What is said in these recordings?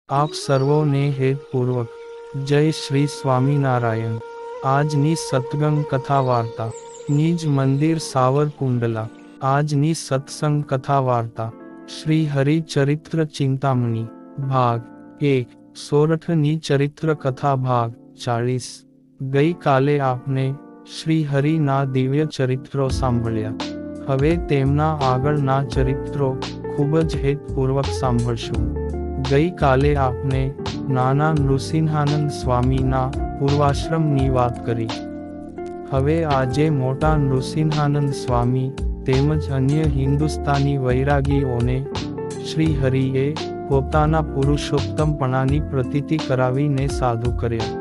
આપ સર્વોને હેતપૂર્વક જય શ્રી સ્વામિનારાયણ। આજની સત્સંગ કથા વાર્તા નિજ મંદિર સાવરકુંડલા। આજની સત્સંગ કથા વાર્તા શ્રી હરિચરિત્ર ચિંતામણી ભાગ 1 સોરઠની ચરિત્ર કથા ભાગ 40। ગઈ કાલે આપને શ્રી હરિના દિવ્ય ચરિત્રો સાંભળ્યા। હવે તેમના આગળના ચરિત્રો ખૂબ જ હેતપૂર્વક સાંભળશું। ગઈ કાલે આપને નાના નૃસિંહાનંદ સ્વામીના પૂર્વાશ્રમની વાત કરી। હવે આજે મોટા નૃસિંહાનંદ સ્વામી તેમજ અન્ય હિન્દુસ્તાની વૈરાગીઓને શ્રી હરિએ પોતાના પુરુષોત્તમપણાની પ્રતીતિ કરાવીને સાધુ કર્યા।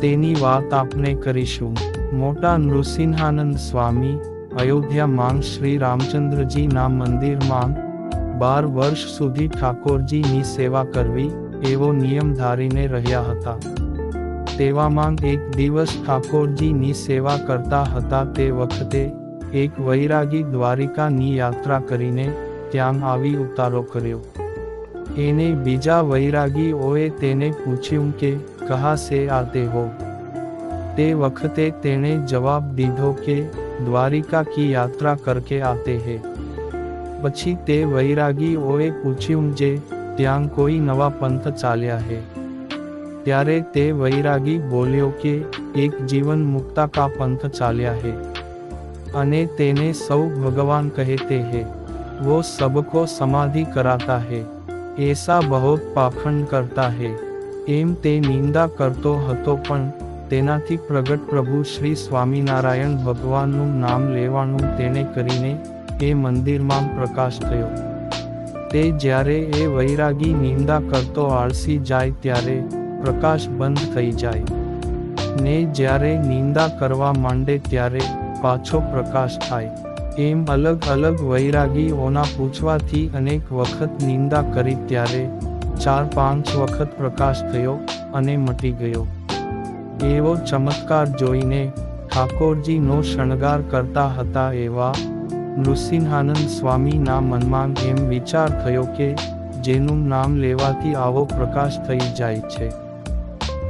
તેની વાત આપને કરીશું। મોટા નૃસિંહાનંદ સ્વામી અયોધ્યામાં શ્રી રામચંદ્રજીના મંદિરમાં 12 વર્ષ સુધી ઠાકોરજીની સેવા કરવી એવો નિયમ ધારીને રહ્યા હતા। તેવામાં એક દિવસ ઠાકોરજીની સેવા કરતા હતા તે વખતે એક વૈરાગી દ્વારિકાની યાત્રા કરીને ત્યાં આવી ઉતારો કર્યો। એને બીજા વૈરાગીઓએ તેને પૂછ્યું કે કહા સે આતે હો? તે વખતે તેણે જવાબ દીધો કે દ્વારિકા કી યાત્રા કરકે આતે હે। પછી તે વૈરાગીઓએ પૂછ્યું જે ત્યાં કોઈ નવા પંથ ચાલ્યા હે? ત્યારે તે વૈરાગી બોલ્યો કે એક જીવન મુક્તા કા પંથ ચાલ્યા હે અને તેને સૌ ભગવાન કહેતે હે, वो सबको समाधि कराता है, ऐसा बहुत पाखंड करता है। એમ તે નિંદા કરતો હતો પણ તેનાથી પ્રગટ પ્રભુ શ્રી સ્વામિનારાયણ ભગવાનનું નામ લેવાનું તેણે કરીને એ મંદિરમાં પ્રકાશ થયો। તે જ્યારે એ વૈરાગી નિંદા કરતો આળસી જાય ત્યારે પ્રકાશ બંધ થઈ જાય ને જ્યારે નિંદા કરવા માંડે ત્યારે પાછો પ્રકાશ થાય। એમ અલગ અલગ વૈરાગીઓના પૂછવાથી અનેક વખત નિંદા કરી ત્યારે 4-5 વખત પ્રકાશ થયો અને મટી ગયો। એવો ચમત્કાર જોઈને ઠાકોરજીનો શણગાર કરતા હતા એવા નૃસિંહાનંદ સ્વામીના મનમાં એમ વિચાર થયો કે જેનું નામ લેવાથી આવો પ્રકાશ થઈ જાય છે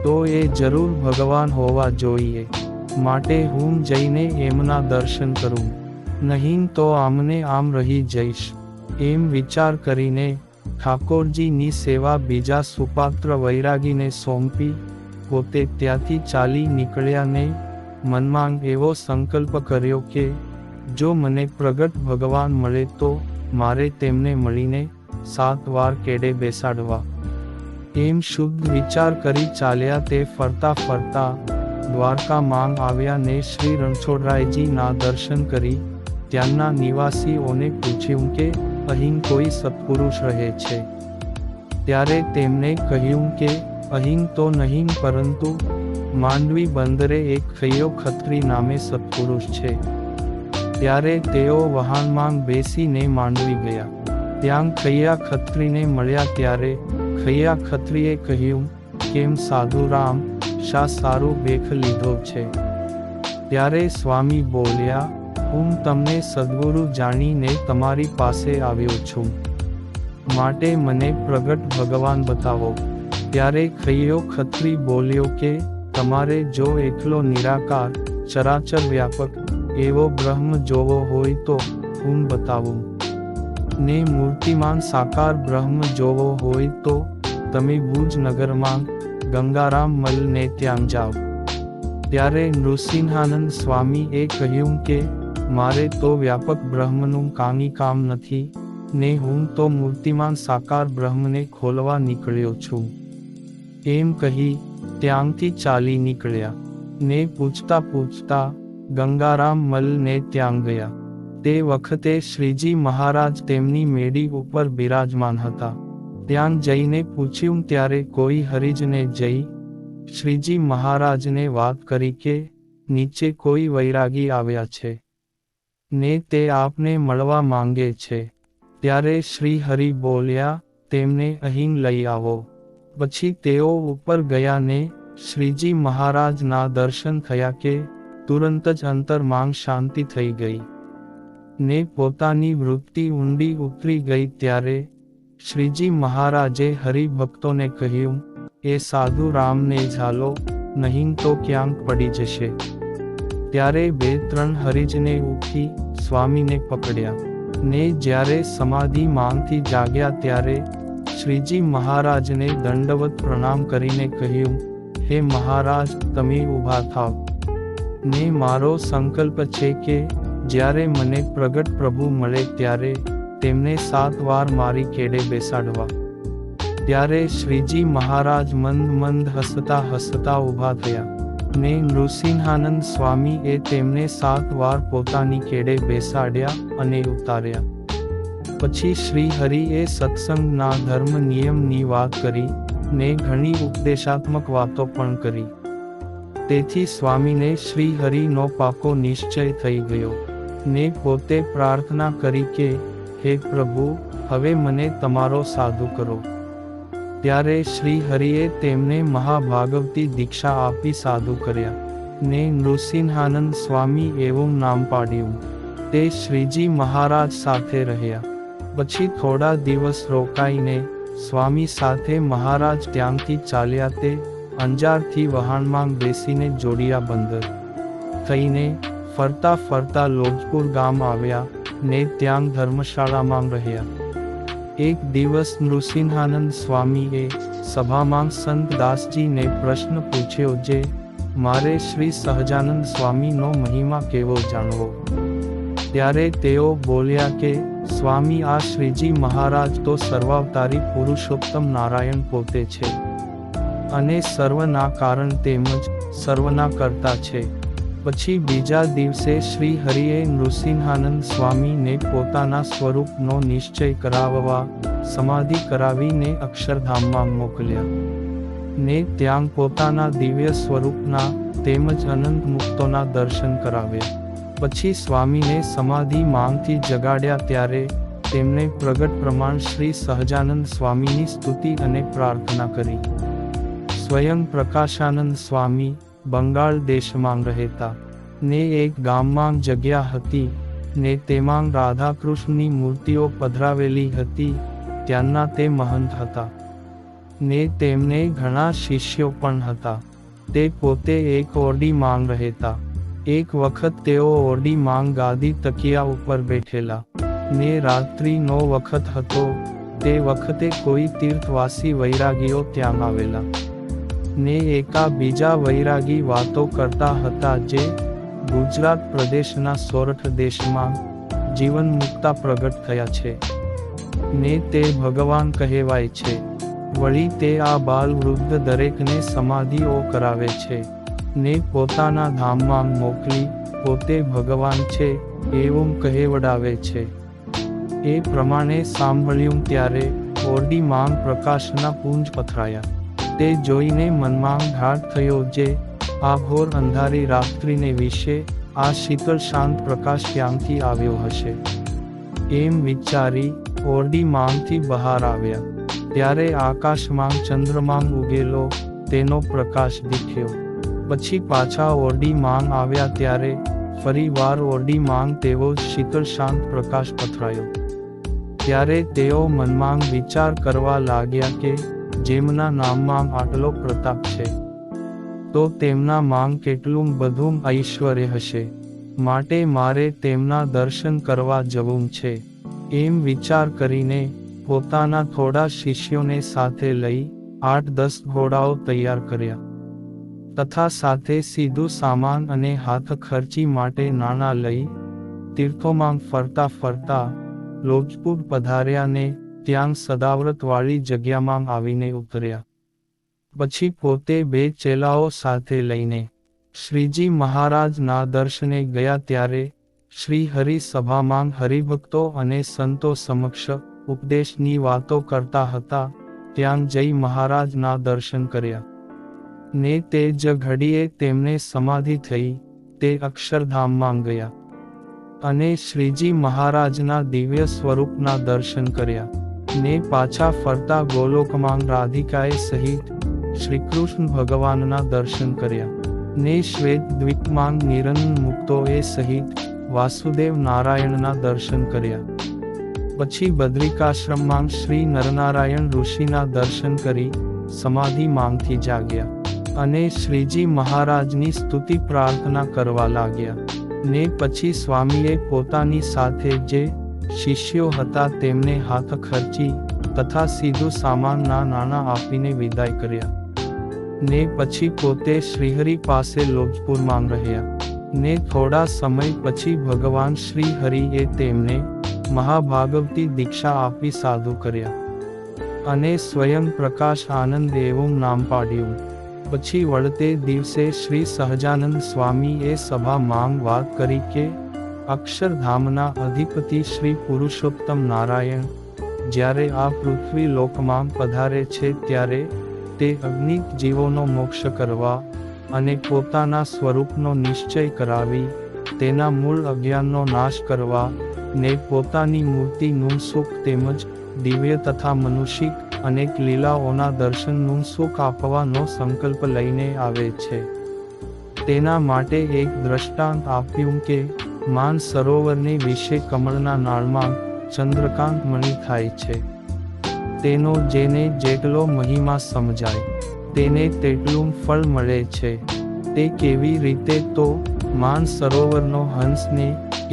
તો એ જરૂર ભગવાન હોવા જોઈએ, માટે હું જઈને એમના દર્શન કરું, નહીં તો આમને આમ રહી જઈશ। એમ વિચાર કરીને ઠાકોરજીની સેવા બીજા સુપાત્ર વૈરાગીને સોંપી પોતે ત્યાંથી ચાલી નીકળ્યા ને મનમાં એવો સંકલ્પ કર્યો કે જો મને પ્રગટ ભગવાન મળે તો મારે તેમને મળીને 7 વાર કેડે બેસાડવા। એમ શુદ્ધ વિચાર કરી ચાલ્યા। તે ફરતા ફરતા દ્વારકામાં આવ્યા ને શ્રી રણછોડરાયજીના દર્શન કરી ત્યાંના નિવાસીઓને પૂછ્યું કે અહીં કોઈ સત્પુરુષ રહે છે? ત્યારે તેમને કહ્યું કે અહીં તો નહીં, પરંતુ માંડવી બંદરે એક ખૈયો ખત્રી નામે સત્પુરુષ છે। ત્યારે તેઓ વહાણમાં બેસીને માંડવી ગયા। ત્યાં ખૈયા ખત્રીને મળ્યા ત્યારે ખૈયા ખત્રીએ કહ્યું, કેમ સાધુ રામ, શા સારું ભેખ લીધો છે? ત્યારે સ્વામી બોલ્યા, હું તમને સદ્ગુરુ જાણીને તમારી પાસે આવ્યો છું, માટે મને પ્રગટ ભગવાન બતાવો। ત્યારે ખૈયો ખત્રી બોલ્યો કે તમારે જો એકલો નિરાકાર ચરાચર વ્યાપક એવો બ્રહ્મ જોવો હોય તો હું બતાવું, ને મૂર્તિમાન સાકાર બ્રહ્મ જોવો હોય તો તમે ભુજનગરમાં ગંગારામ મલને ત્યાં જાઓ। ત્યારે નૃસિંહાનંદ સ્વામીએ કહ્યું કે મારે તો વ્યાપક બ્રહ્મનું કાંઈ કામ નથી ને હું તો મૂર્તિમાન સાકાર બ્રહ્મને ખોલવા નીકળ્યો છું। એમ કહી ત્યાંથી ચાલી નીકળ્યા ને પૂછતા પૂછતા ગંગારામ મલને ત્યાં ગયા। તે વખતે શ્રીજી મહારાજ તેમની મેડી ઉપર બિરાજમાન હતા। ત્યાં જઈને પૂછ્યું ત્યારે કોઈ હરિજને જઈ શ્રીજી મહારાજને વાત કરી કે નીચે કોઈ વૈરાગી આવ્યા છે ને તે આપને મળવા માંગે છે। ત્યારે શ્રી હરિ બોલ્યા, તેમને અહીં લઈ આવો। પછી તેઓ ઉપર ગયા ને શ્રીજી મહારાજના દર્શન થયા કે તુરંત જ અંતરમાં શાંતિ થઈ ગઈ ને પોતાની વૃત્તિ ઊંડી ઉતરી ગઈ। ત્યારે શ્રીજી મહારાજે હરિભક્તોને કહ્યું, એ સાધુ રામને ઝાલો, નહીં તો ક્યાંક પડી જશે. ત્યારે 2-3 હરિજને ઉઠી સ્વામીને પકડ્યા, ને જ્યારે સમાધિ માંગથી જાગ્યા ત્યારે શ્રીજી મહારાજને દંડવત પ્રણામ કરીને કહ્યું, હે મહારાજ, તમે ઊભા થાવ, ને મારો સંકલ્પ છે કે જ્યારે મને પ્રગટ પ્રભુ મળે ત્યારે તેમને 7 વાર મારી કેડે બેસાડવા. ત્યારે શ્રીજી મહારાજ મંદ હસતા હસતા ઊભા થયા, ને નૃસિંહાનંદ સ્વામી એ તેમને 7 વાર પોતાની કેડે બેસાડ્યા અને ઉતાર્યા. પછી શ્રી હરિએ સત્સંગના ધર્મ નિયમની વાત કરી, ને ઘણી ઉપદેશાત્મક વાતો પણ કરી. તેથી સ્વામીને શ્રી હરિનો પાકો નિશ્ચય થઈ ગયો, ને પોતે પ્રાર્થના કરી કે, હે પ્રભુ, હવે મને તમારો સાધુ કરો. ત્યારે શ્રી હરિએ તેમને મહાભાગવતી દીક્ષા આપી સાધુ કર્યા, ને નૃસિંહાનંદ સ્વામી એવું નામ પાડ્યું. તે શ્રીજી મહારાજ સાથે રહ્યા. પછી થોડા દિવસ રોકાઈને સ્વામી સાથે મહારાજ ત્યાંથી ચાલ્યા. તે અંજારથી વહાણમાં બેસીને જોડિયા બંદર થઈને ફરતા ફરતા લોજપુર ગામ આવ્યા, ને ત્યાં ધર્મશાળામાં રહ્યા. એક દિવસ નૃસિંહાનંદ સ્વામીએ સભામાં સંત દાસજીને પ્રશ્ન પૂછ્યો, જે મારે શ્રી સહજાનંદ સ્વામીનો મહિમા કેવો જાણવો. ત્યારે તેઓ બોલ્યા કે, સ્વામી, આ શ્રીજી મહારાજ તો સર્વાવતારી પુરુષોત્તમ નારાયણ પોતે છે, અને સર્વના કારણ તેમજ સર્વના કર્તા છે. પછી બીજા દિવસે શ્રી હરિએ નૃસિંહાનંદ સ્વામીને પોતાના સ્વરૂપનો નિશ્ચય કરાવવા સમાધિ કરાવીને અક્ષરધામમાં મોકલ્યા, ને ત્યાં પોતાના દિવ્ય સ્વરૂપના તેમજ અનંત મુક્તોના દર્શન કરાવ્યા. પછી સ્વામીને સમાધિ માંગથી જગાડ્યા ત્યારે તેમણે પ્રગટ પ્રમાણ શ્રી સહજાનંદ સ્વામીની સ્તુતિ અને પ્રાર્થના કરી. સ્વયં પ્રકાશાનંદ સ્વામી બંગાળ દેશમાં રહેતા, ને એક ગામમાં જગ્યા હતી, ને તેમાં રાધાકૃષ્ણની મૂર્તિઓ પધરાવેલી હતી. ત્યાંના તે મહંત હતા, ને તેમને ઘણા શિષ્યો પણ હતા. તે પોતે એક ઓરડીમાં રહેતા. એક વખત તેઓ ઓરડીમાં ગાદી તકિયા ઉપર બેઠેલા, ને રાત્રિનો વખત હતો. તે વખતે કોઈ તીર્થવાસી વૈરાગીઓ ત્યાં આવેલા, ને એકા બીજા વૈરાગી વાતો કરતા હતા, જે ગુજરાત પ્રદેશના સોરઠ દેશમાં જીવન મુક્તા પ્રગટ થયા છે, ને તે ભગવાન કહેવાય છે. વળી તે આ બાલ વૃદ્ધ દરેકને સમાધિઓ કરાવે છે, ને પોતાના ધામમાં મોકલી પોતે ભગવાન છે એવું કહેવડાવે છે. એ પ્રમાણે સાંભળ્યું ત્યારે ઓરડીમાં પ્રકાશના પુંજ પથરાયા. તે જોઈને મનમાં ઘાટ થયો, જે આ ઘોર અંધારી રાત્રિને વિશે આ શીતળ શાંત પ્રકાશ ક્યાંથી આવ્યો હશે. એમ વિચારી ઓરડીમાંથી બહાર આવ્યા. ત્યારે આકાશમાં ચંદ્રમાંગ ઉગેલો તેનો પ્રકાશ દીઠ્યો. પછી પાછા ઓરડીમાં આવ્યા ત્યારે ફરી વાર ઓરડીમાં તેવો શીતળ શાંત પ્રકાશ પથરાયો. ત્યારે તેઓ મનમાં વિચાર કરવા લાગ્યા કે જેમના નામમાં આટલો પ્રતાપ છે, તો તેમના માંગ કેટલું બધું ઐશ્વર્ય હશે. માટે મારે તેમના દર્શન કરવા જવું છે. એમ વિચાર કરીને પોતાના થોડા શિષ્યોને સાથે લઈ 8-10 ઘોડાઓ તૈયાર કર્યા, તથા સાથે સીધું સામાન અને હાથ ખર્ચી માટે નાણાં લઈ તીર્થોમાં ફરતા ફરતા લોજપુર પધાર્યા, ને ત્યાં સદાવ્રતવાળી જગ્યામાં આવીને ઉતર્યા. પછી પોતે 2 ચેલાઓ સાથે લઈને શ્રીજી મહારાજના દર્શને ગયા. ત્યારે શ્રી હરિ સભામાં હરિભક્તો અને સંતો સમક્ષ ઉપદેશની વાતો કરતા હતા. ત્યાં જઈ મહારાજના દર્શન કર્યા, ને તે જ ઘડીએ તેમને સમાધિ થઈ. તે અક્ષરધામમાં ગયા અને શ્રીજી મહારાજના દિવ્ય સ્વરૂપના દર્શન કર્યા, ને પાછા ફરતા ગોલોકમાં રાધિકાએ સહિત શ્રીકૃષ્ણ ભગવાનના દર્શન કર્યા, ને શ્વેત દ્વીપમાં નિરંજન મુક્તોએ સહિત વાસુદેવ નારાયણના દર્શન કર્યા. પછી બદ્રિકાશ્રમમાં શ્રી નરનારાયણ ઋષિના દર્શન કરી સમાધિ માંગથી જાગ્યા અને શ્રીજી મહારાજની સ્તુતિ પ્રાર્થના કરવા લાગ્યા ને પછી સ્વામીએ પોતાની સાથે જે શિષ્યો હતા તેમને હાથ ખર્ચી તથા સીધું સામાનના નાણાં આપીને વિદાય કર્યા ને પછી પોતે શ્રીહરિ પાસે લોજપુરમાં રહ્યા ને થોડા સમય પછી ભગવાન શ્રી હરિએ તેમને મહાભાગવતી દીક્ષા આપી સાધુ કર્યા અને સ્વયં પ્રકાશ આનંદ એવું નામ પાડ્યું. પછી વળતે દિવસે શ્રી સહજાનંદ સ્વામીએ સભામાં વાત કરી કે અક્ષરધામના અધિપતિ શ્રી પુરુષોત્તમ નારાયણ જ્યારે આ પૃથ્વી લોકમાં પધારે છે ત્યારે તે અજ્ઞિત જીવોનો મોક્ષ કરવા અને પોતાના સ્વરૂપનો નિશ્ચય કરાવી તેના મૂળ અજ્ઞાનનો નાશ કરવા ને પોતાની મૂર્તિનું સુખ તેમજ દિવ્ય તથા મનુષિક અનેક લીલાઓના દર્શનનું સુખ આપવાનો સંકલ્પ લઈને આવે છે. તેના માટે એક દ્રષ્ટાંત આપ્યું કે માન સરોવરને વિશે કમળના નાળમાં ચંદ્રકાંત મણિ થાય છે. તેનો જેને જેટલો મહિમા સમજાય તેને તેટલું ફળ મળે છે. તે કેવી રીતે તો માન સરોવરનો હંસને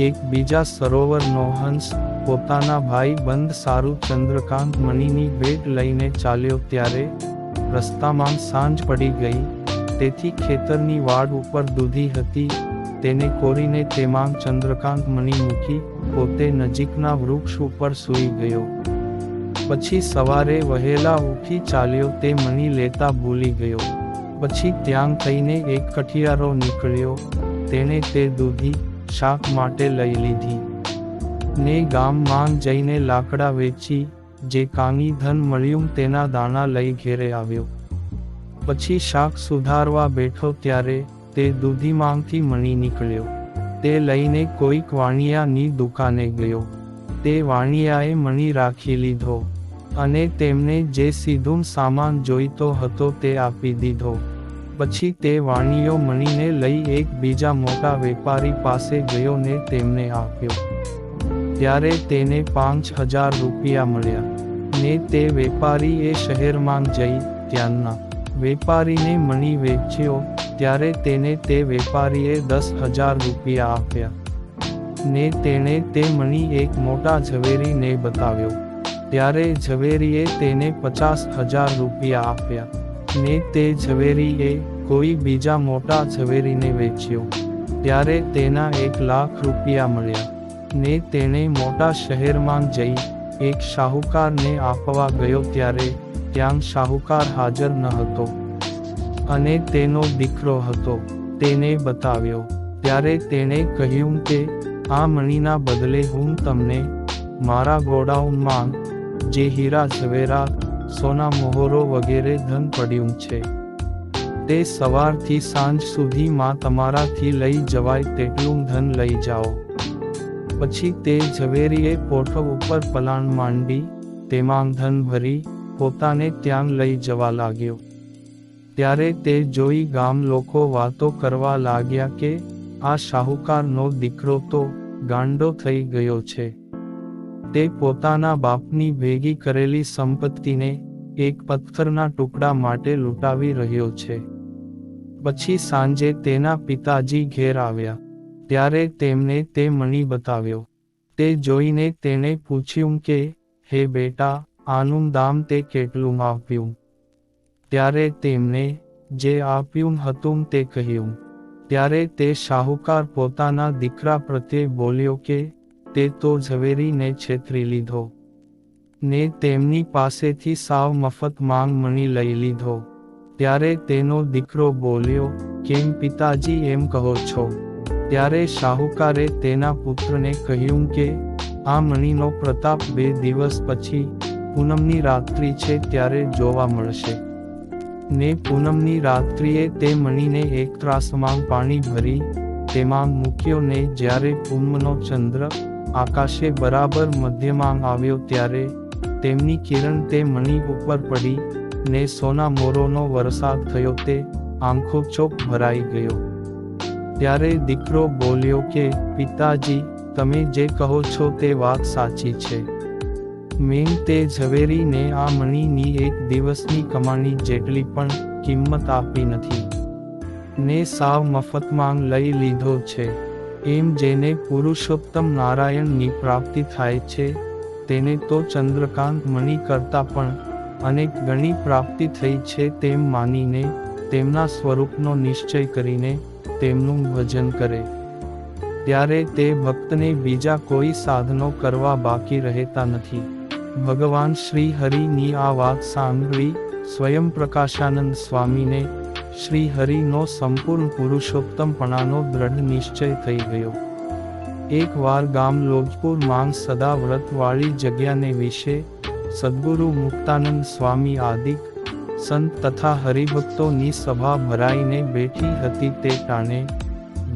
એક બીજા સરોવરનો હંસ પોતાના ભાઈ બંધ સારું ચંદ્રકાંત મણિની ભેટ લઈને ચાલ્યો ત્યારે રસ્તામાં સાંજ પડી ગઈ તેથી ખેતરની વાડ ઉપર દૂધી હતી તેને કોરીને તેમાં ચંદ્રકાંત મણિ મૂકી પોતે નજીકના વૃક્ષ ઉપર સૂઈ ગયો. પછી સવારે વહેલા ઉઠી ચાલ્યો તે મણિ લેતા ભૂલી ગયો. પછી ત્યાં થઈને એક કઠિયારો નીકળ્યો તેણે તે દૂધી શાક માટે લઈ લીધી ને ગામમાં જઈને લાકડા વેચી જે કાંઈ ધન મળ્યું તેના દાણા લઈ ઘેરે આવ્યો. પછી શાક સુધારવા બેઠો ત્યારે તે દૂધીમાંથી મણિ નીકળ્યો. તે લઈને કોઈક વાણિયાની દુકાને ગયો. તે વાણિયાએ મણિ રાખી લીધો અને તેમને જે સીધું સામાન જોઈતો હતો તે આપી દીધો. પછી તે વાણિયો મણીને લઈ એક બીજા મોટા વેપારી પાસે ગયો ને તેમને આપ્યો. ત્યારે તેને 5,000 રૂપિયા મળ્યા ને તે વેપારી એ શહેરમાં જઈ ત્યાંના વેપારીને મણી વેચ્યો ત્યારે તેને તે વેપારીએ 10,000 રૂપિયા આપ્યા ને તેણે તે મણી એક મોટા ઝવેરીને બતાવ્યો ત્યારે ઝવેરીએ તેને 50,000 રૂપિયા આપ્યા ને તે ઝવેરીએ કોઈ બીજા મોટા ઝવેરીને વેચ્યો ત્યારે તેના 1,00,000 રૂપિયા મળ્યા ને તેણે મોટા શહેરમાં જઈ એક શાહુકારને આપવા ગયો ત્યારે ત્યાં શાહુકાર હાજર ન હતો અને તેનો દીકરો હતો. તેને બતાવ્યો ત્યારે તેણે કહ્યું કે આ મણીના બદલે હું તમને મારા ગોડાઉનમાં જે હીરા ઝવેરાત સોના મોહરો વગેરે ધન પડ્યું છે તે સવારથી સાંજ સુધીમાં તમારાથી લઈ જવાય તેટલું ધન લઈ જાઓ. પછી તે ઝવેરીએ પોઠો ઉપર પલાણ માંડી તેમાં ધન ભરી પોતાને ત્યાં લઈ જવા લાગ્યો. ત્યારે તે જોઈ ગામ લોકો વાતો કરવા લાગ્યા કે આ શાહુકારનો દીકરો તો ગાંડો થઈ ગયો છે. તે પોતાના બાપની ભેગી કરેલી સંપત્તિને એક પથ્થરના ટુકડા માટે લૂંટાવી રહ્યો છે. પછી સાંજે તેના પિતાજી ઘેર આવ્યા ત્યારે તેમને તે મણી બતાવ્યો. તે જોઈને તેણે પૂછ્યું કે હે બેટા આનું દામ તે કેટલું આપ્યું? ત્યારે તેમને જે આપ્યું હતું તે કહ્યું. ત્યારે તે શાહુકાર પોતાના દીકરા પ્રત્યે બોલ્યો કે તે તો ઝવેરીને છેતરી લીધો ને તેમની પાસેથી સાવ મફત માંગ મણી લઈ લીધો. ત્યારે તેનો દીકરો બોલ્યો કેમ પિતાજી એમ કહો છો? ત્યારે શાહુકારે તેના પુત્રને કહ્યું કે આ મણીનો પ્રતાપ 2 દિવસ પછી પૂનમની રાત્રિ છે ત્યારે જોવા મળશે ને પૂનમની રાત્રિએ તે મણીને એક ત્રાસમાં પાણી ભરી તેમાં મૂક્યો ને જ્યારે પૂનમનો ચંદ્ર આકાશે બરાબર મધ્યમાં આવ્યો ત્યારે તેમની કિરણ તે મણી ઉપર પડી ને સોના મોરોનો વરસાદ થયો તે આંખો ચોક ભરાઈ ગયો. ત્યારે દીકરો બોલ્યો કે પિતાજી તમે જે કહો છો તે વાત સાચી છે મેં તે ઝવેરીને આ મણીની એક દિવસની કમાણી જેટલી પણ કિંમત આપી નથી, ને સાવ મફતમાં લઈ લીધો છે. એમ જેને પુરુષોત્તમ નારાયણની પ્રાપ્તિ થાય છે તેને તો ચંદ્રકાંત મણી કરતાં પણ અનેક ગણી પ્રાપ્તિ થઈ છે તેમ માનીને તેમના સ્વરૂપનો નિશ્ચય કરીને તેમનું ભજન કરે, ત્યારે તે ભક્તને બીજા કોઈ સાધનો કરવા બાકી રહેતા નથી. ભગવાન શ્રી હરિની આ વાત સાંભળી સ્વયં પ્રકાશાનંદ સ્વામીને શ્રી હરિનો સંપૂર્ણ પુરુષોત્તમપણાનો દ્રઢ નિશ્ચય થઈ ગયો. એક વાર ગામ લોજપુર માંગ સદા વ્રતવાળી જગ્યાને વિશે સદ્ગુરુ મુક્તાનંદ સ્વામી આદિક સંત તથા હરિભક્તોની સભા ભરાઈને બેઠી હતી. તે ટાણે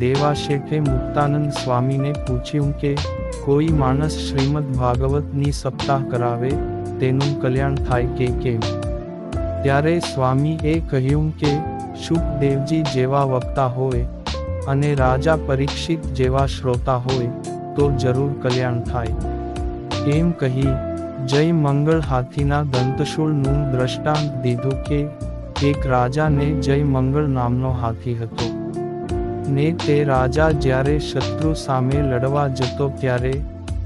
દેવાશેઠે મુક્તાનંદ સ્વામીને પૂછ્યું કે કોઈ માણસ શ્રીમદ ભાગવતની સપ્તાહ કરાવે તેનું કલ્યાણ થાય કે કેમ? ત્યારે સ્વામીએ કહ્યું કે શુકદેવજી જેવા વક્તા હોય અને રાજા પરીક્ષિત જેવા શ્રોતા હોય તો જરૂર કલ્યાણ થાય. એમ કહી જય મંગળ હાથીના દંતશૂળનું દ્રષ્ટાંત દીધું કે એક રાજાને જય મંગળ નામનો હાથી હતો, ને તે રાજા જ્યારે શત્રુ સામે લડવા જતો ત્યારે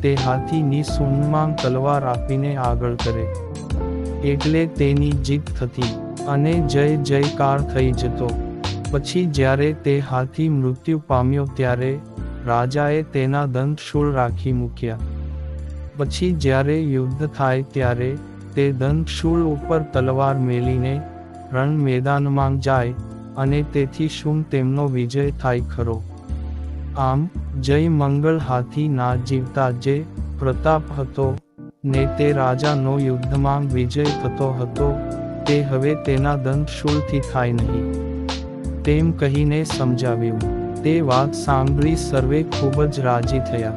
તે હાથીની સૂંઢમાં તલવાર આપીને આગળ કરે, એટલે તેની જીત થતી અને જય જયકાર થઈ જતો. પછી જ્યારે તે હાથી મૃત્યુ પામ્યો ત્યારે રાજાએ તેના દંતશૂળ રાખી મૂક્યા. પછી જ્યારે યુદ્ધ થાય ત્યારે તે દંતશૂળ ઉપર તલવાર મેલીને રણ મેદાનમાં જાય અને તેથી શું તેમનો વિજય થાય ખરો? આમ જય મંગળ હાથી ના જીવતા જે પ્રતાપ હતો ને તે રાજાનો યુદ્ધમાં વિજય થતો હતો તે હવે તેના દંતશૂળથી થાય નહીં, તેમ કહીને સમજાવ્યું. તે વાત સાંભળી સર્વે ખૂબ જ રાજી થયા.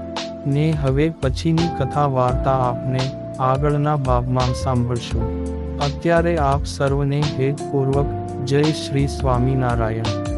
ને હવે પછીની કથા વાર્તા આપને આગળના ભાગમાં સાંભળશું. અત્યારે આપ સર્વને હેતપૂર્વક જય શ્રી સ્વામિનારાયણ.